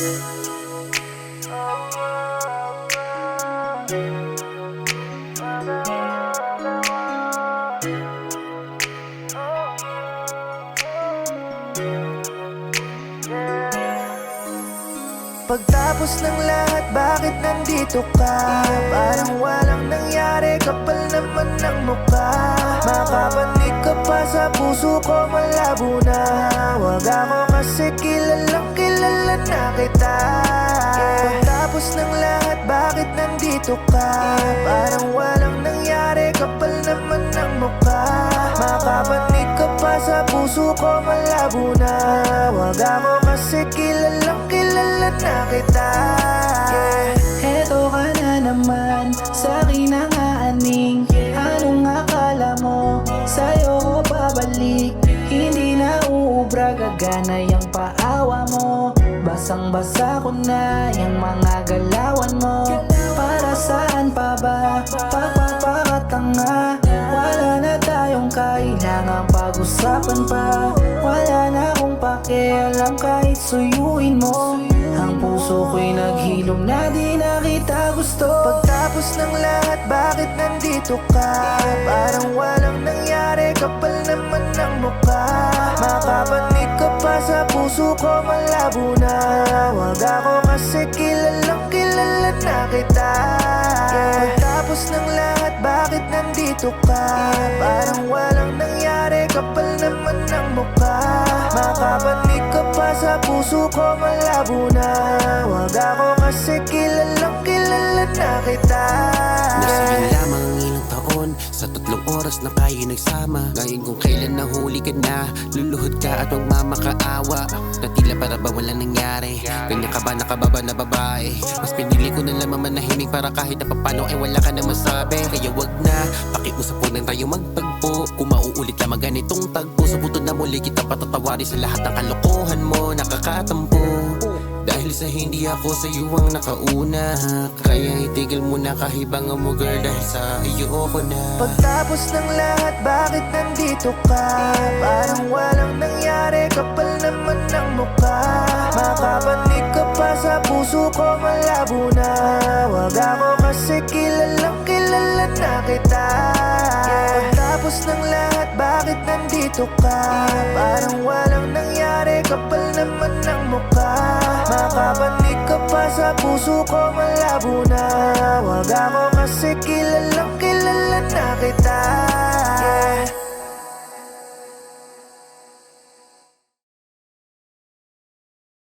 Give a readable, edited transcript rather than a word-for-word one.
Pagtapos ng lahat, bakit nandito ka? Parang walang nangyari, kapal naman ng mukha. Makapanig ka pa sa puso ko, malabo na. Wag ako kasi kilalang kilala na kita. Pagtapos ng lahat, bakit nandito ka? Parang walang nangyari, kapal naman ng mukha. Makapanig ka pa sa puso ko, malabo na. Wag ako kasi kilalang kilala na kita. Eto ka na naman, sa'kin ang aaning. Anong akala mo, sa'yo ko babalik? Hindi na uubra, gagana yung paawa mo. Basang-basa ko na yung mga galawan mo. Para saan pa ba, pagpapakatanga? Wala na tayong kailangang pag-usapan pa. Wala na akong pakialam kahit suyuin mo. Ang puso ko'y naghilom na di na kita gusto. Pagtapos ng lahat, bakit nandito ka? Parang walang nangyari, kapal naman ng mukha. Makapanig ka pa sa puso ko, malabo na. Wag ako kasi kilalang kilala na kita. Pagtapos ng lahat, bakit nandito ka? Parang walang nangyari, kapal naman ng mukha. Makapanig ka pa sa puso ko, malabo na. Wag ako kasi kilalang kilala na kita. Nasaan lamang ang ilang taon, sa 3 oras na tayo nagsama. Ngayon kung kailan nahuli ka na, luluhod ka at magmamakaawa. Na tila para ba walang nangyari, ganyan ka ba nakababa na babae? Mas pinili ko na lang manahimik para kahit na papano ay wala ka na masabi. Kaya wag na, pakiusap po na tayo magtagpo. Kung mauulit lamang ganitong tagpo, sa buto na muli kita patatawarin sa lahat ng kalokohan mo, nakakatampo. Dahil sa hindi ako sa iyo ang nakauna, kaya itigil mo na kahibangan mo girl, dahil sa iyo ko na. Pagtapos ng lahat, bakit nandito ka? Parang walang nangyari, kapal naman ng mukha. Makapanig ka pa sa puso ko, malabo na. Wag ako kasi kilalang kilala na kita. Pagtapos ng lahat, bakit nandito ka? Parang walang nangyari, kapal naman ng mukha. Makapanig ka pa sa puso ko, malabo na. Wag ako kasi